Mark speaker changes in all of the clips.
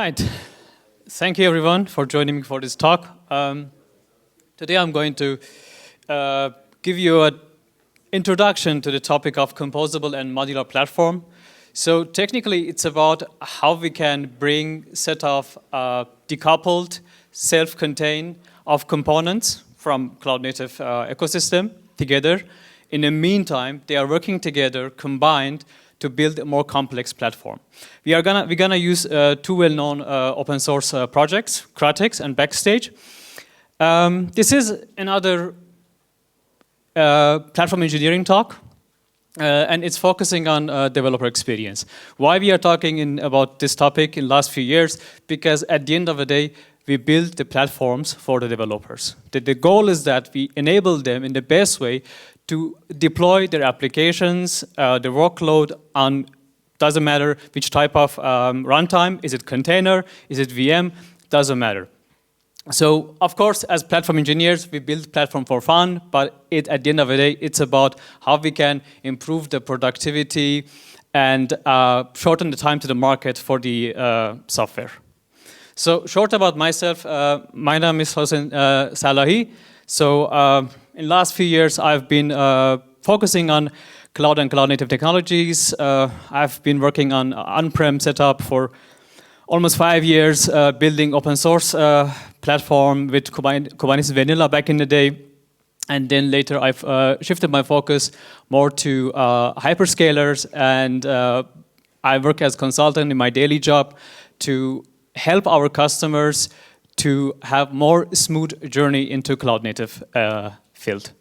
Speaker 1: right. Thank you, everyone, for joining me for this talk. Today, I'm going to give you an introduction to the topic of composable and modular platform. So technically, it's about how we can bring set of decoupled, self-contained of components from cloud-native ecosystem together. In the meantime, they are working together, combined, to build a more complex platform. We're gonna use two well-known open source projects, Kratix and Backstage. This is another platform engineering talk, and it's focusing on developer experience. Why we are talking about this topic in the last few years? Because at the end of the day, we build the platforms for the developers. The goal is that we enable them in the best way to deploy their applications, the workload on, doesn't matter which type of runtime, is it container, is it VM, doesn't matter. So, of course, as platform engineers, we build platform for fun, but at the end of the day, it's about how we can improve the productivity and shorten the time to the market for the software. So, short about myself, my name is Hossein Salahi. So, in the last few years, I've been focusing on cloud and cloud-native technologies. I've been working on on-prem setup for almost 5 years, building open source platform with Kubernetes vanilla back in the day. And then later, I've shifted my focus more to hyperscalers, and I work as consultant in my daily job to help our customers to have more smooth journey into cloud-native field.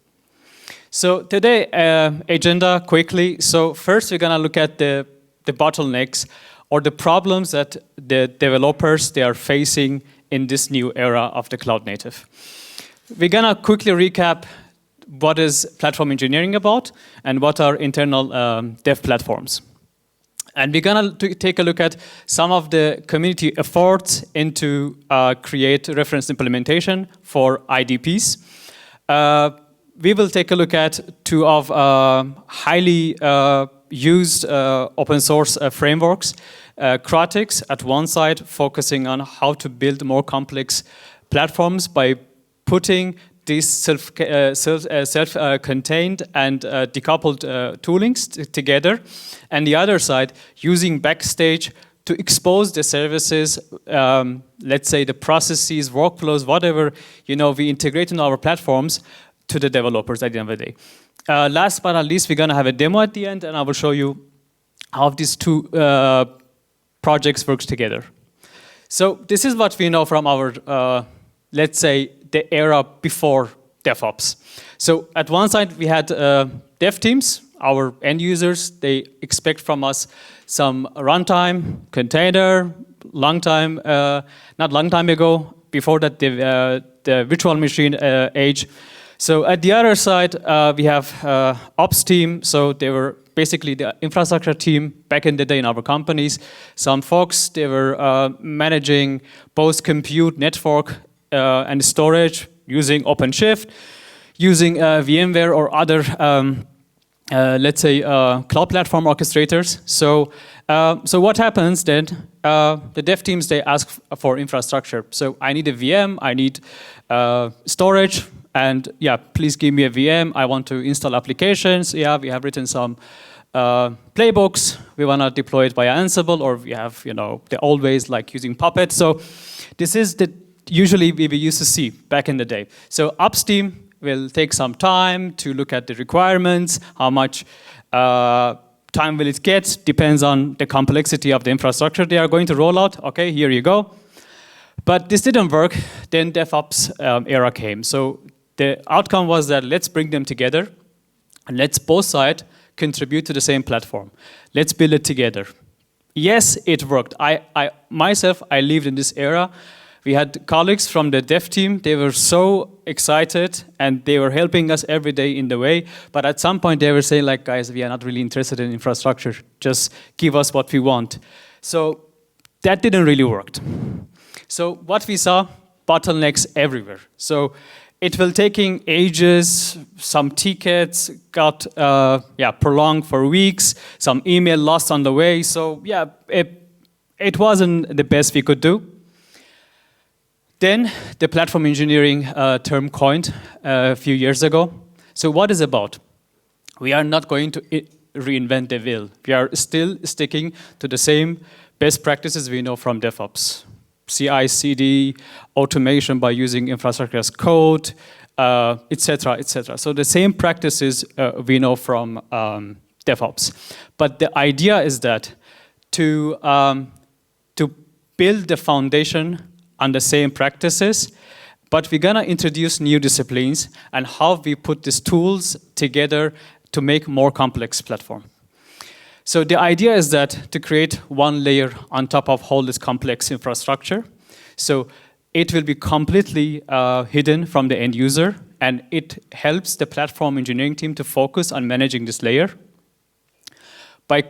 Speaker 1: So today, agenda quickly. So first, we're gonna look at the bottlenecks or the problems that the developers they are facing in this new era of the cloud-native. We're gonna quickly recap what is platform engineering about and what are internal dev platforms. And we're gonna take a look at some of the community efforts into create reference implementation for IDPs. We will take a look at two of highly used open source frameworks. Kratix at one side, focusing on how to build more complex platforms by putting these self-contained and decoupled toolings together. And the other side, using Backstage to expose the services, let's say the processes, workflows, whatever we integrate in our platforms to the developers at the end of the day. Last but not least, we're gonna have a demo at the end, and I will show you how these two projects work together. So this is what we know from our, let's say, the era before DevOps. So at one side, we had dev teams, our end users, they expect from us some runtime, container, not long time ago, before that the virtual machine age. So at the other side, we have ops team, so they were basically the infrastructure team back in the day in our companies. Some folks, they were managing both compute, network, and storage using OpenShift, using VMware or other, let's say, cloud platform orchestrators. So what happens then? The dev teams, they ask for infrastructure. So I need a VM, I need storage, and yeah, please give me a VM. I want to install applications. Yeah, we have written some playbooks. We want to deploy it via Ansible, or we have, the old ways like using Puppet. So this is the usually we used to see back in the day. So ops team will take some time to look at the requirements, how much time will it get, depends on the complexity of the infrastructure they are going to roll out. Okay, here you go. But this didn't work, then DevOps era came. So the outcome was that let's bring them together and let's both sides contribute to the same platform. Let's build it together. Yes, it worked. I myself lived in this era. We had colleagues from the dev team. They were so excited and they were helping us every day in the way. But at some point they were saying like, guys, we are not really interested in infrastructure. Just give us what we want. So that didn't really work. So what we saw, bottlenecks everywhere. So it will taking ages, some tickets got prolonged for weeks, some email lost on the way. So yeah, it wasn't the best we could do. Then the platform engineering term coined a few years ago. So what is it about? We are not going to reinvent the wheel. We are still sticking to the same best practices we know from DevOps. CI, CD, automation by using infrastructure as code, etc., etc. So the same practices we know from DevOps. But the idea is that to build the foundation on the same practices, but we're gonna introduce new disciplines and how we put these tools together to make more complex platform. So the idea is that to create one layer on top of all this complex infrastructure. So it will be completely hidden from the end user, and it helps the platform engineering team to focus on managing this layer. By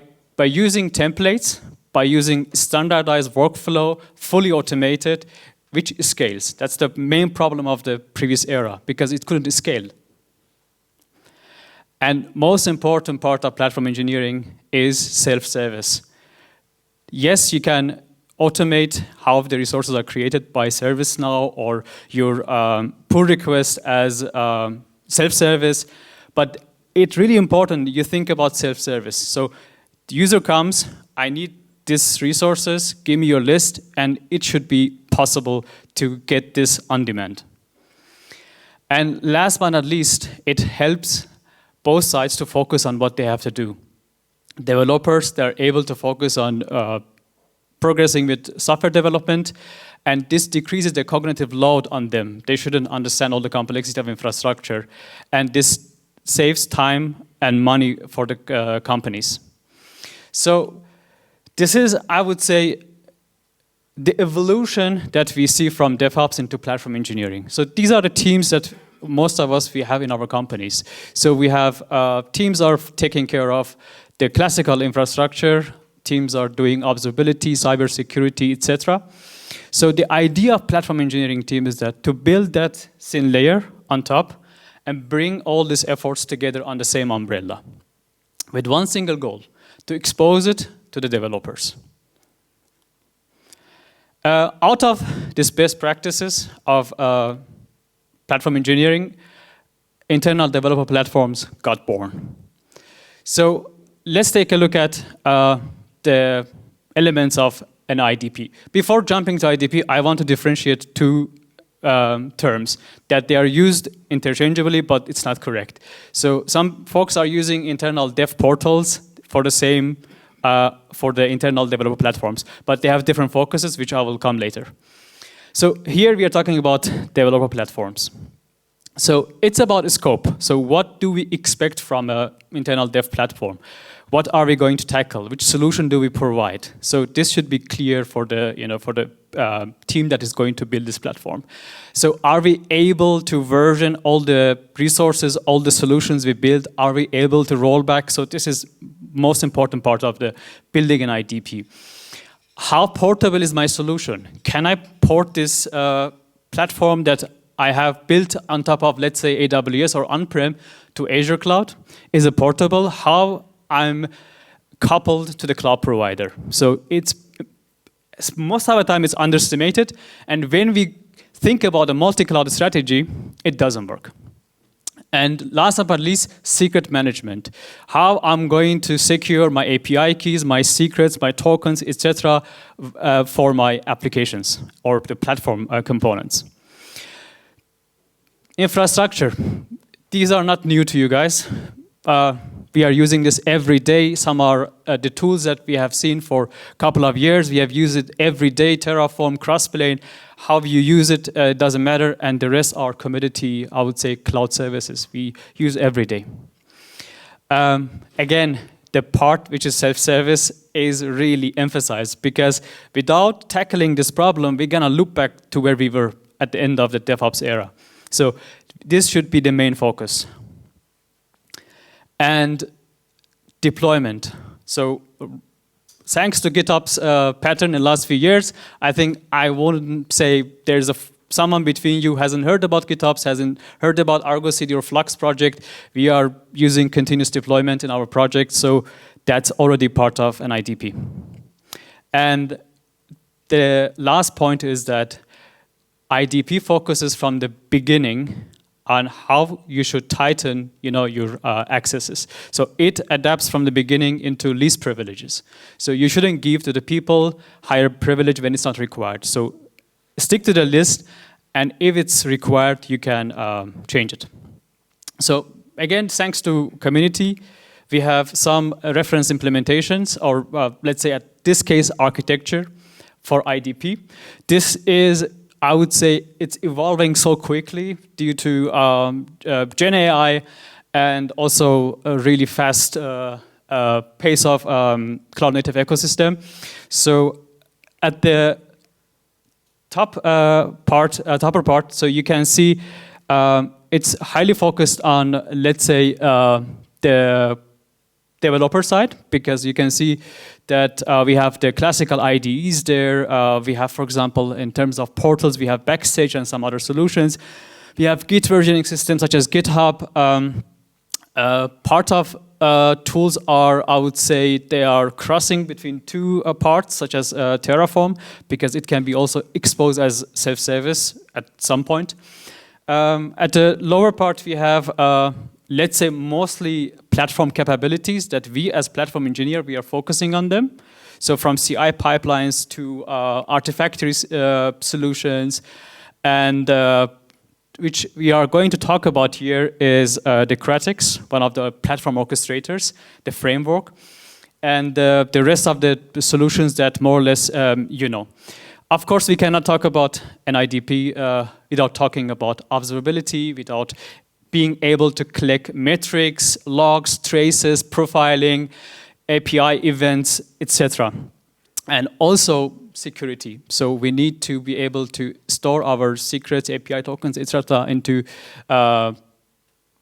Speaker 1: using templates, by using standardized workflow, fully automated, which scales. That's the main problem of the previous era, because it couldn't scale. And most important part of platform engineering is self-service. Yes, you can automate how the resources are created by ServiceNow or your pull request as self-service, but it's really important you think about self-service. So the user comes, I need these resources, give me your list, and it should be possible to get this on demand. And last but not least, it helps both sides to focus on what they have to do. Developers, they're able to focus on progressing with software development, and this decreases the cognitive load on them. They shouldn't understand all the complexity of infrastructure, and this saves time and money for the companies. So this is, I would say, the evolution that we see from DevOps into platform engineering. So these are the teams that most of us we have in our companies. So we have teams are taking care of the classical infrastructure, teams are doing observability, cybersecurity, etc. So the idea of platform engineering team is that to build that thin layer on top and bring all these efforts together on the same umbrella with one single goal, to expose it to the developers. Out of these best practices of platform engineering, internal developer platforms got born. So let's take a look at the elements of an IDP. Before jumping to IDP, I want to differentiate two terms that they are used interchangeably, but it's not correct. So some folks are using internal dev portals for the same, for the internal developer platforms, but they have different focuses, which I will come later. So here we are talking about developer platforms. So it's about scope. So what do we expect from an internal dev platform? What are we going to tackle? Which solution do we provide? So this should be clear for the, team that is going to build this platform. So are we able to version all the resources, all the solutions we build? Are we able to roll back? So this is most important part of the building an IDP. How portable is my solution? Can I port this platform that I have built on top of, let's say, AWS or on-prem to Azure Cloud? Is it portable? How I'm coupled to the cloud provider? So it's most of the time it's underestimated, and when we think about a multi-cloud strategy, it doesn't work. And last but not least, secret management. How I'm going to secure my API keys, my secrets, my tokens, etc., for my applications or the platform components. Infrastructure. These are not new to you guys. We are using this every day. Some are the tools that we have seen for a couple of years. We have used it every day, Terraform, Crossplane. How you use it doesn't matter, and the rest are commodity, I would say, cloud services we use every day. Again, the part which is self-service is really emphasized, because without tackling this problem, we're gonna loop back to where we were at the end of the DevOps era. So this should be the main focus. And deployment. So thanks to GitHub's pattern in the last few years, I think I wouldn't say there's someone between you hasn't heard about GitHubs, hasn't heard about Argo CD or Flux project. We are using continuous deployment in our project, so that's already part of an IDP. And the last point is that IDP focuses from the beginning on how you should tighten, your accesses. So it adapts from the beginning into least privileges. So you shouldn't give to the people higher privilege when it's not required. So stick to the list, and if it's required, you can change it. So again, thanks to community, we have some reference implementations, or let's say at this case, architecture for IDP. This is, I would say, it's evolving so quickly due to Gen AI and also a really fast pace of cloud native ecosystem. So at the upper part, so you can see it's highly focused on, let's say, the developer side, because you can see that we have the classical IDEs there. We have, for example, in terms of portals, we have Backstage and some other solutions. We have Git versioning systems such as GitHub. Part of tools are, I would say, they are crossing between two parts, such as Terraform, because it can be also exposed as self-service at some point. At the lower part, we have, let's say, mostly platform capabilities that we as platform engineer, we are focusing on them. So from CI pipelines to Artifactory solutions, and which we are going to talk about here is the Kratix, one of the platform orchestrators, the framework, and the rest of the solutions that more or less you know. Of course, we cannot talk about an IDP without talking about observability, without being able to collect metrics, logs, traces, profiling, API events, etc. And also security. So we need to be able to store our secrets, API tokens, etc. into,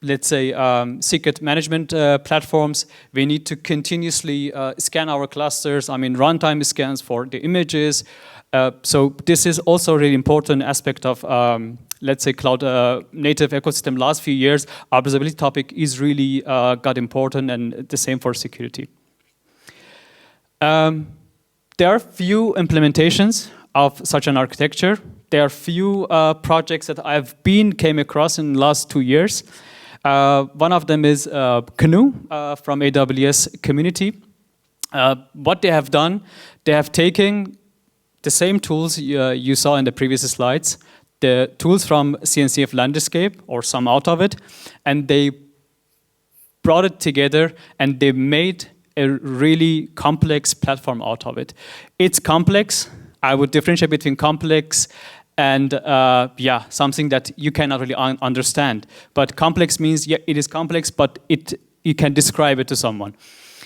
Speaker 1: let's say, secret management platforms. We need to continuously scan our clusters. I mean, runtime scans for the images. So this is also a really important aspect of, let's say, cloud native ecosystem. Last few years, observability topic is really got important, and the same for security. There are few implementations of such an architecture. There are few projects that came across in the last 2 years. One of them is Canoe from AWS community. What they have done, they have taken the same tools you saw in the previous slides, the tools from CNCF Landscape, or some out of it, and they brought it together and they made a really complex platform out of it. It's complex. I would differentiate between complex and something that you cannot really understand. But complex means, yeah, it is complex, but you can describe it to someone.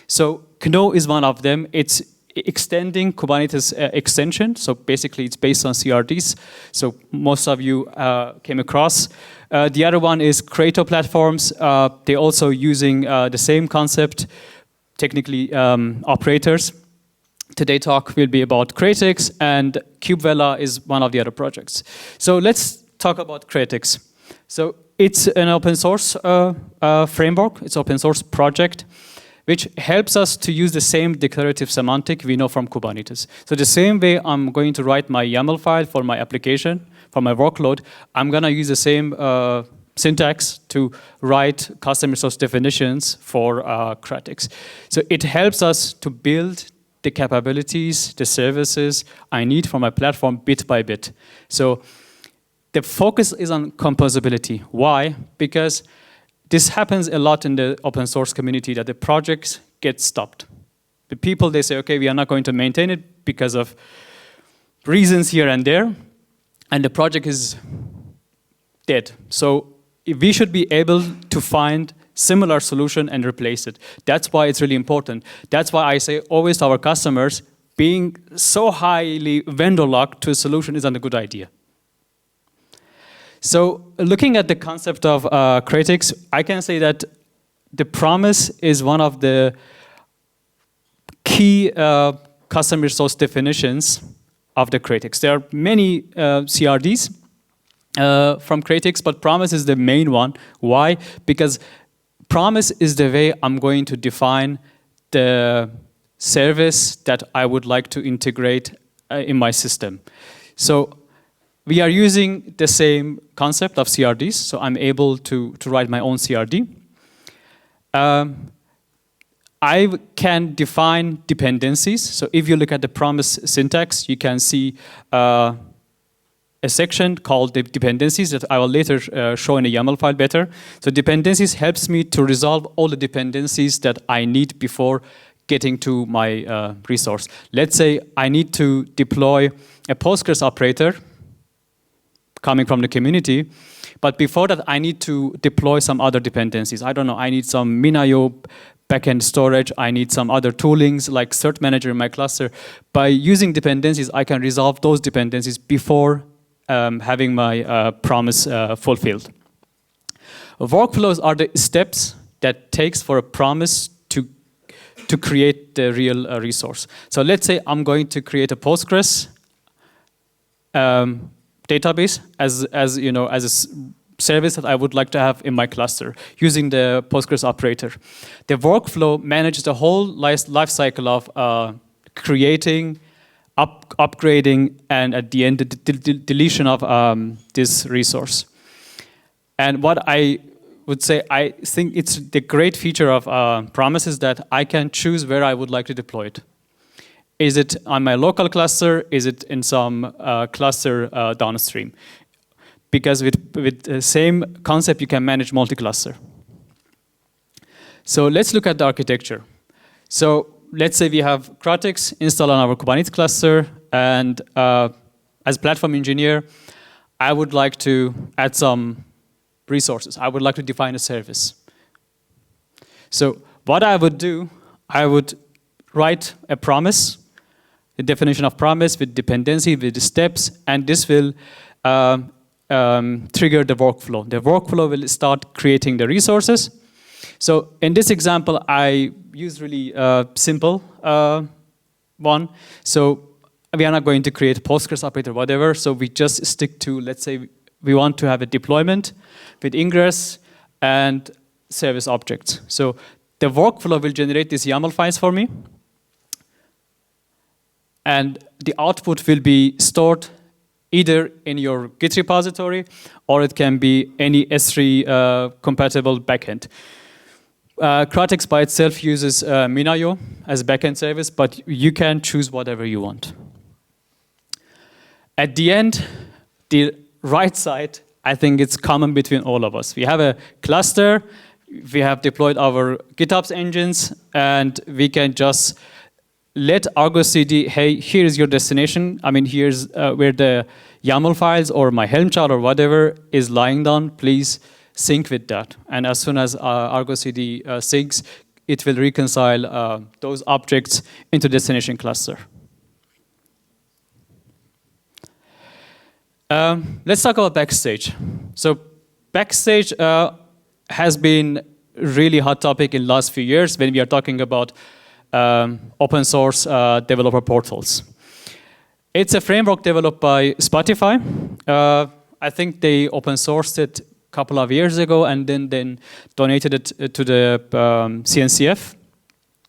Speaker 1: So Canoe is one of them. It's extending Kubernetes extension. So basically, it's based on CRDs. So most of you came across. The other one is Kratos platforms. They're also using the same concept, technically operators. Today's talk will be about Kratix, and Kubevela is one of the other projects. So let's talk about Kratix. So it's an open source framework. It's open source project, which helps us to use the same declarative semantic we know from Kubernetes. So the same way I'm going to write my YAML file for my application, for my workload, I'm gonna use the same syntax to write custom resource definitions for Kratix. So it helps us to build the capabilities, the services I need for my platform bit by bit. So the focus is on composability. Why? Because this happens a lot in the open source community, that the projects get stopped. The people, they say, okay, we are not going to maintain it because of reasons here and there, and the project is dead. So we should be able to find similar solution and replace it. That's why it's really important. That's why I say always to our customers, being so highly vendor locked to a solution isn't a good idea. So looking at the concept of Kratix, I can say that the promise is one of the key custom resource definitions of the Kratix. There are many CRDs from Kratix, but promise is the main one. Why? Because promise is the way I'm going to define the service that I would like to integrate in my system. So we are using the same concept of CRDs, so I'm able to write my own CRD. I can define dependencies. So if you look at the promise syntax, you can see a section called the dependencies that I will later show in a YAML file better. So dependencies helps me to resolve all the dependencies that I need before getting to my resource. Let's say I need to deploy a Postgres operator coming from the community, but before that I need to deploy some other dependencies. I don't know, I need some MinIO backend storage, I need some other toolings like Cert Manager in my cluster. By using dependencies, I can resolve those dependencies before having my promise fulfilled. Workflows are the steps that takes for a promise to create the real resource. So let's say I'm going to create a Postgres database as a service that I would like to have in my cluster using the Postgres operator. The workflow manages the whole life cycle of creating, upgrading, and at the end, the deletion of this resource. And what I would say, I think it's the great feature of Promises that I can choose where I would like to deploy it. Is it on my local cluster? Is it in some cluster downstream? Because with the same concept, you can manage multi-cluster. So let's look at the architecture. So let's say we have Kratix installed on our Kubernetes cluster, and as platform engineer, I would like to add some resources. I would like to define a service. So what I would do, I would write a promise, the definition of promise with dependency, with the steps, and this will trigger the workflow. The workflow will start creating the resources. So in this example, I use really simple one. So we are not going to create Postgres operator, whatever. So we just stick to, let's say, we want to have a deployment with ingress and service objects. So the workflow will generate these YAML files for me. And the output will be stored either in your Git repository, or it can be any S3 compatible backend. Kratix by itself uses MinIO as a backend service, but you can choose whatever you want. At the end, the right side, I think it's common between all of us. We have a cluster, we have deployed our GitOps engines, and we can just let Argo CD, hey, here is your destination. I mean, here's where the YAML files or my Helm chart or whatever is lying down. Please sync with that. And as soon as Argo CD syncs, it will reconcile those objects into destination cluster. Let's talk about Backstage. So Backstage has been really hot topic in the last few years when we are talking about open source developer portals. It's a framework developed by Spotify. I think they open sourced it a couple of years ago and then donated it to the CNCF.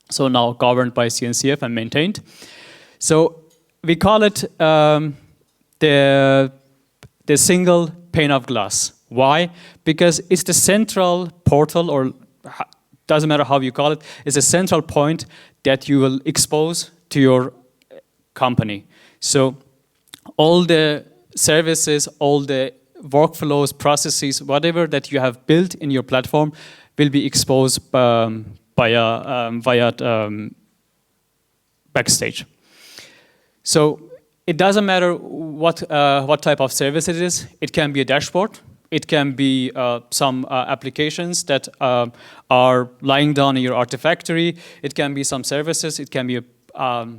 Speaker 1: So now governed by CNCF and maintained. So we call it the single pane of glass. Why? Because it's the central portal, or doesn't matter how you call it, it's a central point that you will expose to your company. So all the services, all the workflows, processes, whatever that you have built in your platform will be exposed via Backstage. So it doesn't matter what type of service it is. It can be a dashboard. It can be some applications that are lying down in your Artifactory. It can be some services. It can be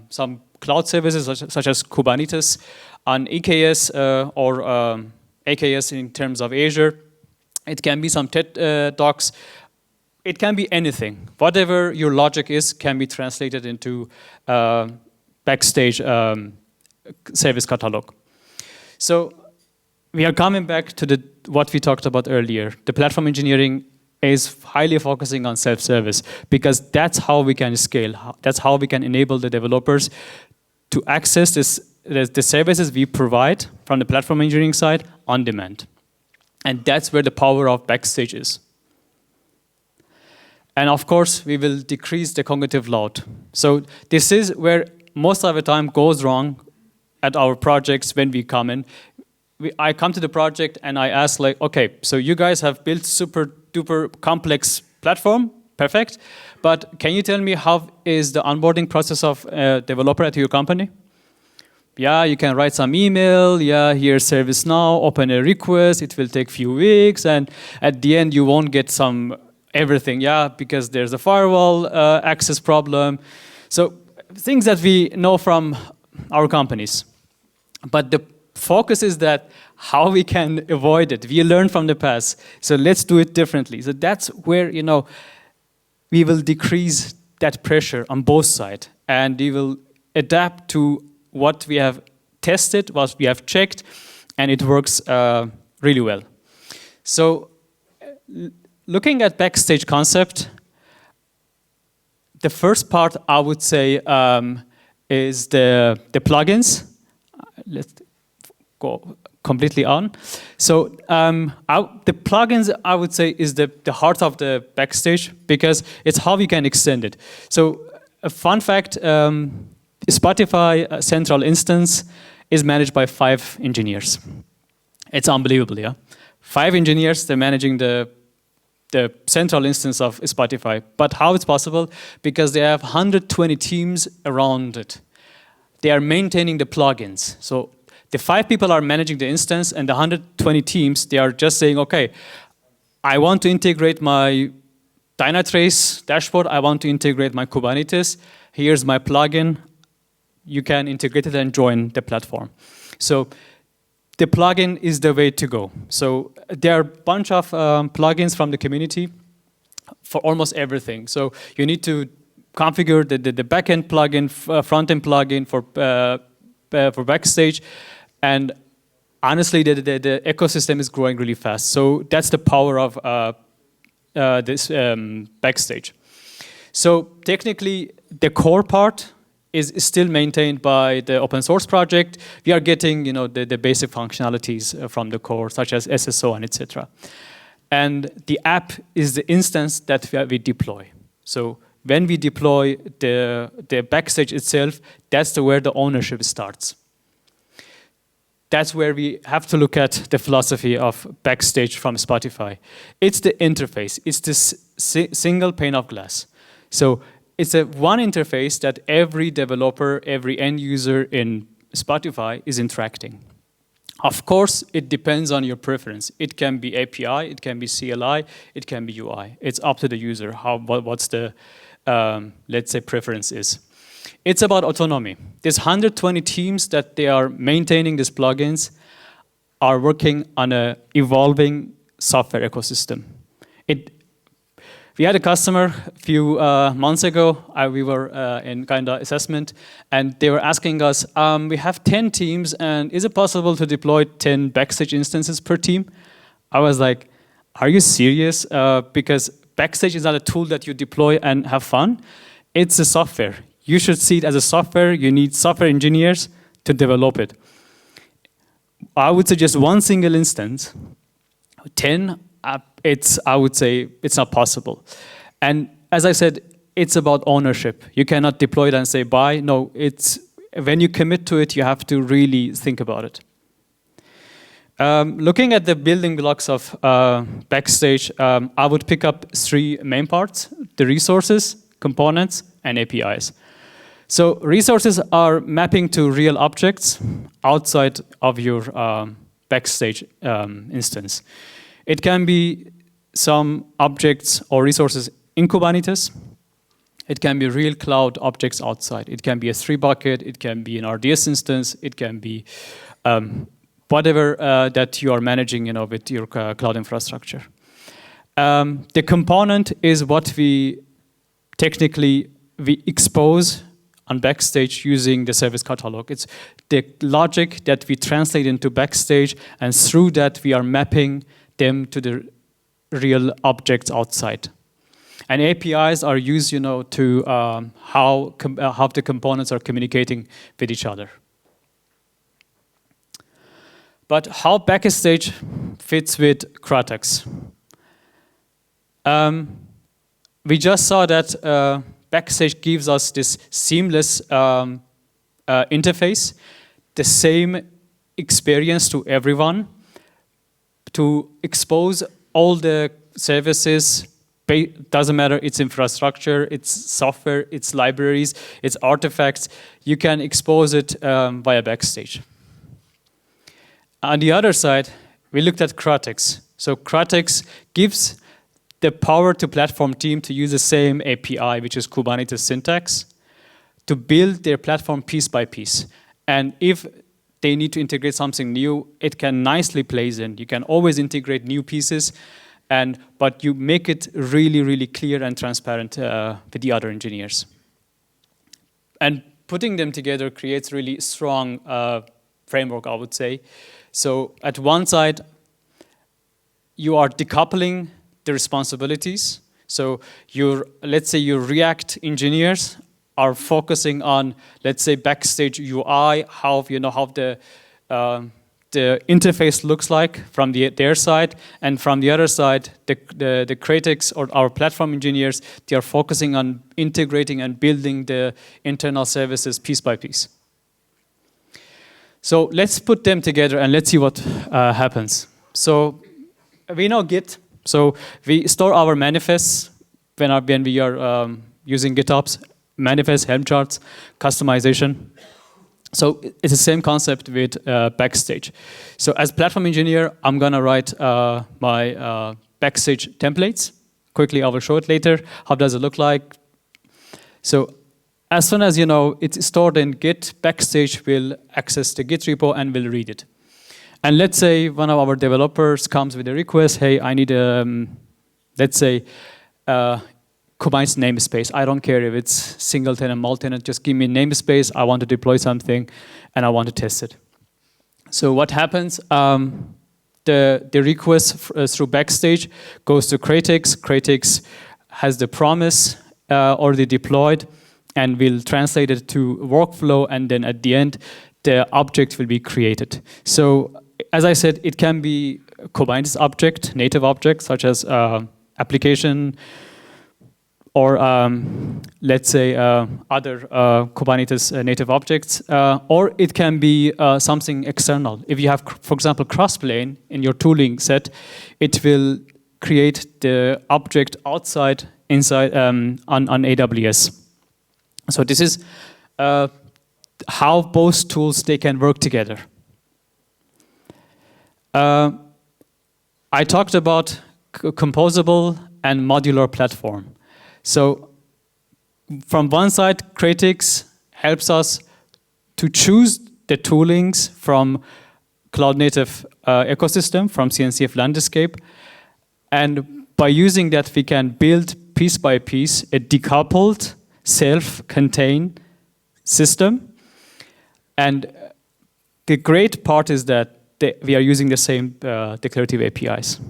Speaker 1: some cloud services such as Kubernetes on EKS or AKS in terms of Azure. It can be some TED Docs. It can be anything. Whatever your logic is can be translated into Backstage service catalog. So we are coming back to what we talked about earlier. The platform engineering is highly focusing on self-service because that's how we can scale. That's how we can enable the developers to access this the services we provide from the platform engineering side on demand. And that's where the power of Backstage is. And of course, we will decrease the cognitive load. So this is where most of the time goes wrong at our projects when we come in. I come to the project and I ask like, okay, so you guys have built super duper complex platform, perfect. But can you tell me how is the onboarding process of a developer at your company? Yeah, you can write some email, yeah, here's ServiceNow, open a request, it will take few weeks, and at the end you won't get some everything, yeah, because there's a firewall access problem. So things that we know from our companies. But the focus is that how we can avoid it. We learn from the past, so let's do it differently. So that's where, you know, we will decrease that pressure on both sides, and we will adapt to what we have tested, what we have checked, and it works really well. So looking at Backstage concept, the first part I would say is the plugins. Let's go completely on. So the plugins, I would say, is the heart of the Backstage because it's how we can extend it. So a fun fact, Spotify central instance is managed by 5 engineers. It's unbelievable, yeah? 5 engineers, they're managing the central instance of Spotify. But how it's possible? Because they have 120 teams around it. They are maintaining the plugins. So the 5 people are managing the instance, and the 120 teams, they are just saying, okay, I want to integrate my Dynatrace dashboard, I want to integrate my Kubernetes, here's my plugin, you can integrate it and join the platform. So the plugin is the way to go. So there are a bunch of plugins from the community for almost everything. So you need to configure the backend plugin, front-end plugin for Backstage. And honestly, the ecosystem is growing really fast. So that's the power of this Backstage. So technically, the core part is still maintained by the open source project. We are getting, you know, the basic functionalities from the core, such as SSO and etc. And the app is the instance that we deploy. So when we deploy the Backstage itself, that's where the ownership starts. That's where we have to look at the philosophy of Backstage from Spotify. It's the interface. It's this single pane of glass. So it's one interface that every developer, every end user in Spotify is interacting. Of course, it depends on your preference. It can be API, it can be CLI, it can be UI. It's up to the user what's the, let's say, preference is. It's about autonomy. There's 120 teams that they are maintaining these plugins, are working on an evolving software ecosystem. We had a customer a few months ago. We were in kind of assessment, and they were asking us, we have 10 teams, and is it possible to deploy 10 Backstage instances per team? I was like, are you serious? Because Backstage is not a tool that you deploy and have fun. It's a software. You should see it as a software. You need software engineers to develop it. I would suggest one single instance. 10, I would say it's not possible. And as I said, it's about ownership. You cannot deploy it and say bye. No, when you commit to it, you have to really think about it. Looking at the building blocks of Backstage, I would pick up 3 main parts: the resources, components, and APIs. So resources are mapping to real objects outside of your Backstage instance. It can be some objects or resources in Kubernetes. It can be real cloud objects outside. It can be a 3-bucket. It can be an RDS instance. It can be whatever that you are managing, you know, with your cloud infrastructure. The component is what we technically expose on Backstage using the service catalog. It's the logic that we translate into Backstage, and through that we are mapping them to the real objects outside. And APIs are used, you know, to how the components are communicating with each other. But how Backstage fits with Kratix? We just saw that Backstage gives us this seamless interface, the same experience to everyone, to expose all the services. Doesn't matter, it's infrastructure, it's software, it's libraries, it's artifacts. You can expose it via Backstage. On the other side, we looked at Kratix. So Kratix gives the power to platform team to use the same API, which is Kubernetes syntax, to build their platform piece by piece. And if they need to integrate something new, it can nicely place in. You can always integrate new pieces, but you make it really, really clear and transparent with the other engineers. And putting them together creates really strong framework, I would say. So at one side, you are decoupling the responsibilities. So let's say your React engineers are focusing on, let's say, Backstage UI, how the interface looks like from their side, and from the other side, the Kratix or our platform engineers, they are focusing on integrating and building the internal services piece by piece. So let's put them together and let's see what happens. So we know Git. So we store our manifests when we are using GitOps, manifests, Helm charts, customization. So it's the same concept with Backstage. So as platform engineer, I'm gonna write my Backstage templates. Quickly, I will show it later. How does it look like? So as soon as you know it's stored in Git, Backstage will access the Git repo and will read it. And let's say one of our developers comes with a request, hey, I need let's say, Kubernetes namespace. I don't care if it's single tenant, multi-tenant, just give me a namespace. I want to deploy something and I want to test it. So what happens? The request through Backstage goes to Kratix. Kratix has the promise already deployed and will translate it to workflow, and then at the end, the object will be created. So as I said, it can be Kubernetes object, native object, such as application, or let's say other Kubernetes native objects, or it can be something external. If you have, for example, crossplane in your tooling set, it will create the object inside on AWS. So this is how both tools they can work together. I talked about Composable and Modular platform. So from one side, Kratix helps us to choose the toolings from cloud-native ecosystem, from CNCF landscape. And by using that, we can build piece by piece a decoupled, self-contained system. And the great part is that we are using the same declarative APIs.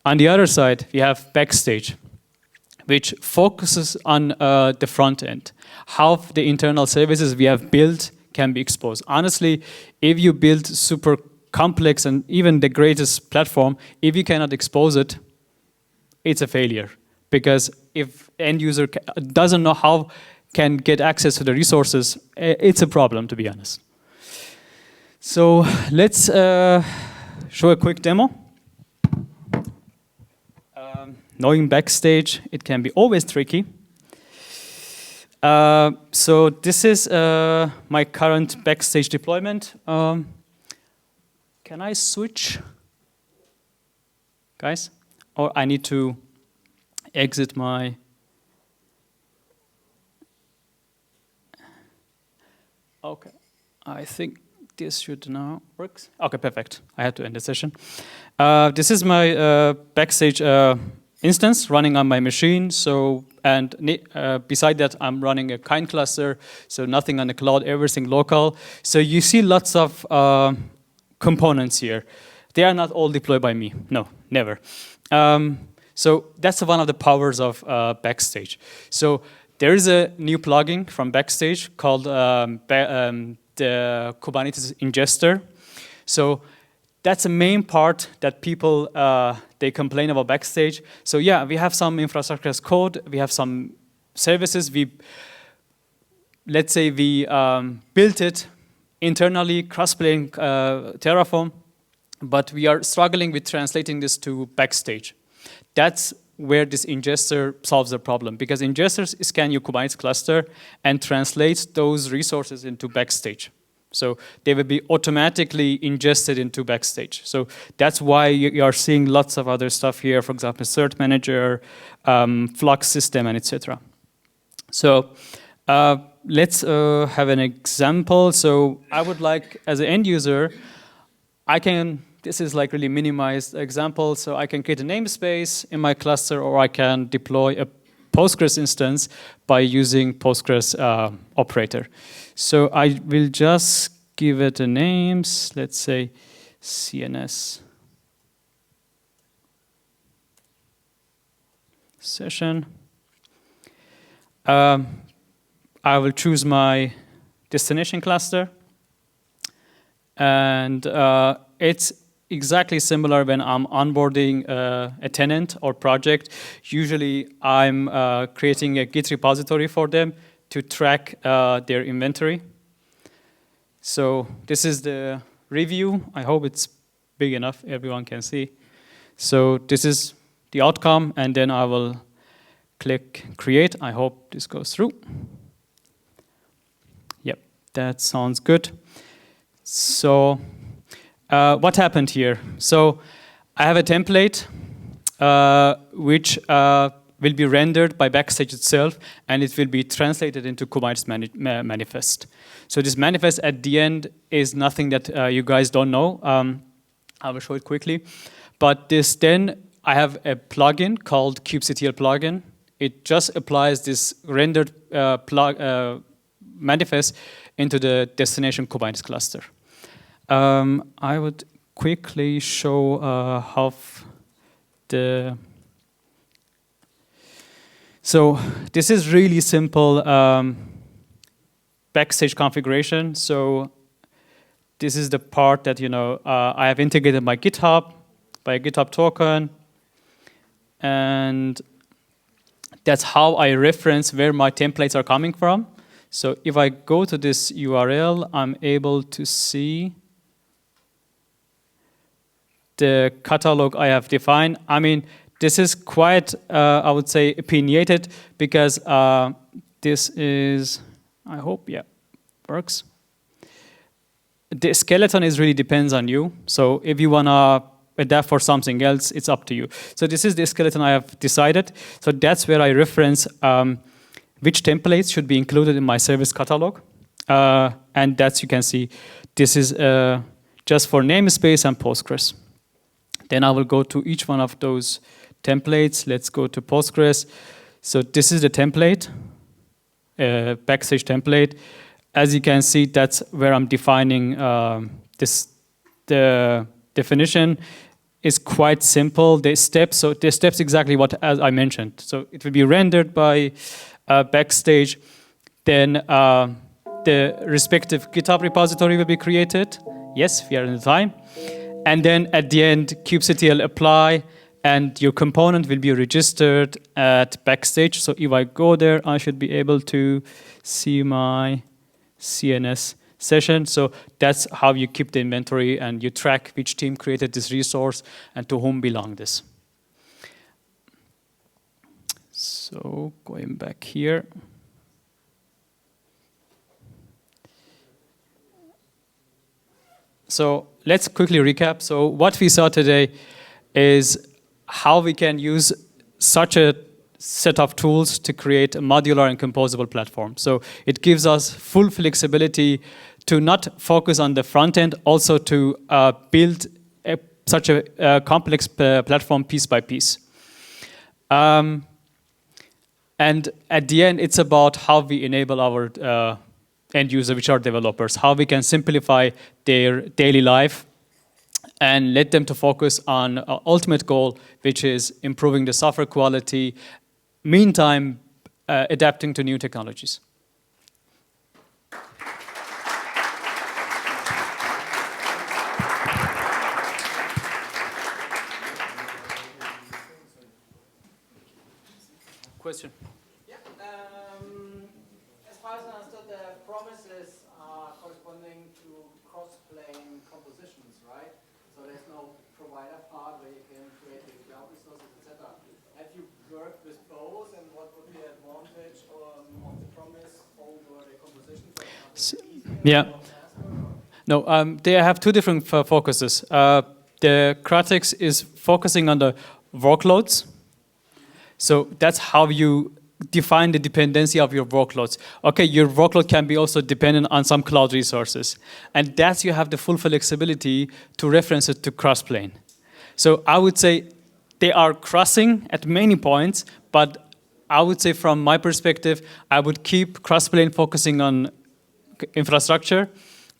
Speaker 1: On the other side, we have Backstage, which focuses on the front end, how the internal services we have built can be exposed. Honestly, if you build super complex and even the greatest platform, if you cannot expose it, it's a failure. Because if end user doesn't know how can get access to the resources, it's a problem, to be honest. So let's show a quick demo. Knowing Backstage, it can be always tricky. So this is my current Backstage deployment. Can I switch, guys? Or I need to exit my... Okay, I think this should now work. Okay, perfect. I had to end the session. This is my Backstage instance running on my machine. So, and beside that, I'm running a kind cluster. So nothing on the cloud, everything local. So you see lots of components here. They are not all deployed by me. No, never. So that's one of the powers of Backstage. So there is a new plugin from Backstage called the Kubernetes ingester. So that's the main part that people, they complain about Backstage. So yeah, we have some infrastructure as code, we have some services, let's say we built it internally, cross-plane Terraform, but we are struggling with translating this to Backstage. That's where this ingester solves the problem, because ingesters scan your Kubernetes cluster and translates those resources into Backstage. So they will be automatically ingested into Backstage. So that's why you are seeing lots of other stuff here, for example, Cert Manager, Flux system, and etc. So let's have an example. So I would like, as an end user, this is like really minimized example, so I can create a namespace in my cluster, or I can deploy a Postgres instance by using Postgres operator. So I will just give it a name, let's say CNS session. I will choose my destination cluster, and it's exactly similar when I'm onboarding a tenant or project. Usually I'm creating a Git repository for them to track their inventory. So this is the review. I hope it's big enough, everyone can see. So this is the outcome, and then I will click create. I hope this goes through. Yep, that sounds good. So what happened here? So I have a template which will be rendered by Backstage itself, and it will be translated into Kubernetes manifest. So this manifest at the end is nothing that you guys don't know. I will show it quickly. But then I have a plugin called kubectl plugin. It just applies this rendered manifest into the destination Kubernetes cluster. I would quickly show how So this is really simple Backstage configuration. So this is the part that I have integrated my GitHub by a GitHub token, and that's how I reference where my templates are coming from. So if I go to this URL, I'm able to see the catalog I have defined. I mean, this is quite, I would say, opinionated, because this is, I hope, yeah, works. The skeleton really depends on you. So if you want to adapt for something else, it's up to you. So this is the skeleton I have decided. So that's where I reference which templates should be included in my service catalog. And that's, you can see, this is just for namespace and Postgres. Then I will go to each one of those templates. Let's go to Postgres. So this is the template, Backstage template. As you can see, that's where I'm defining the definition is quite simple. The steps exactly what as I mentioned. So it will be rendered by Backstage. Then the respective GitHub repository will be created. Yes, we are in the time. And then at the end, kubectl apply, and your component will be registered at Backstage. So if I go there, I should be able to see my CNS session. So that's how you keep the inventory, and you track which team created this resource and to whom belong this. So going back here. So let's quickly recap. So what we saw today is how we can use such a set of tools to create a modular and composable platform. So it gives us full flexibility to not focus on the front end, also to build such a complex platform piece by piece. And at the end, it's about how we enable our end user, which are developers, how we can simplify their daily life and let them to focus on ultimate goal, which is improving the software quality, meantime adapting to new technologies. question.
Speaker 2: Yeah. As far as I understood, the promises are corresponding to cross-plane compositions, right? So there's no provider part where you can create the cloud resources, etc. Have you worked with both, and what would be the advantage of the promise over the composition? For example,
Speaker 1: Yeah. No, they have two different focuses. The Kratix is focusing on the workloads. So that's how you define the dependency of your workloads. Okay, your workload can be also dependent on some cloud resources. And that's you have the full flexibility to reference it to cross-plane. So I would say they are crossing at many points, but I would say from my perspective, I would keep cross-plane focusing on infrastructure,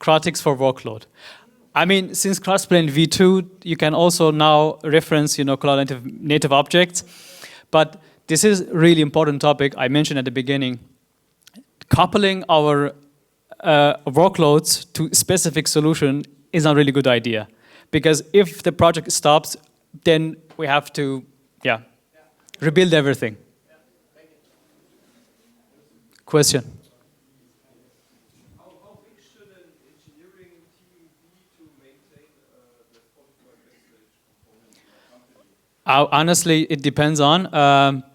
Speaker 1: Kratix for workload. I mean, since cross-plane v2, you can also now reference, cloud native objects. But this is a really important topic I mentioned at the beginning. Coupling our workloads to specific solution is not a really good idea. Because if the project stops, then we have to, rebuild everything. Question?
Speaker 3: How big should an engineering team be to maintain the Spotify-Backstage component in a company?
Speaker 1: Honestly, it depends on.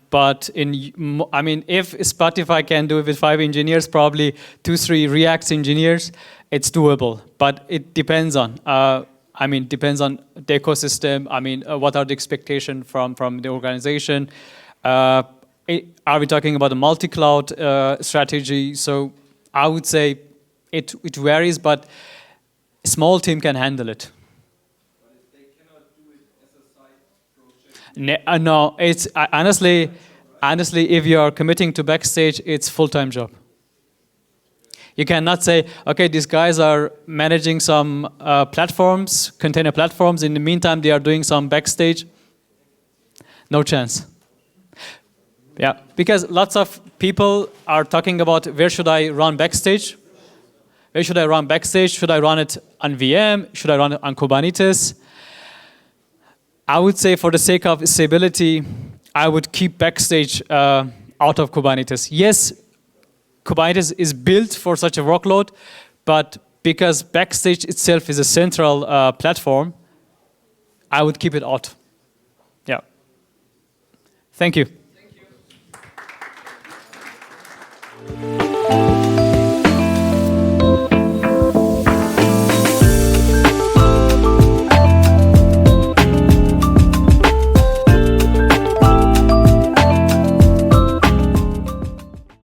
Speaker 1: But if Spotify can do it with 5 engineers, probably 2-3 React engineers, it's doable. But it depends on. Depends on the ecosystem. What are the expectations from the organization? Are we talking about a multi-cloud strategy? So I would say it varies, but a small team can handle it.
Speaker 3: But if they cannot do it as a side project?
Speaker 1: No, it's honestly, if you are committing to Backstage, it's full-time job. You cannot say, okay, these guys are managing some platforms, container platforms. In the meantime, they are doing some Backstage. No chance. Yeah, because lots of people are talking about where should I run Backstage? Where should I run Backstage? Should I run it on VM? Should I run it on Kubernetes? I would say for the sake of stability, I would keep Backstage out of Kubernetes. Yes, Kubernetes is built for such a workload, but because Backstage itself is a central platform, I would keep it out. Yeah. Thank you.
Speaker 3: Thank you.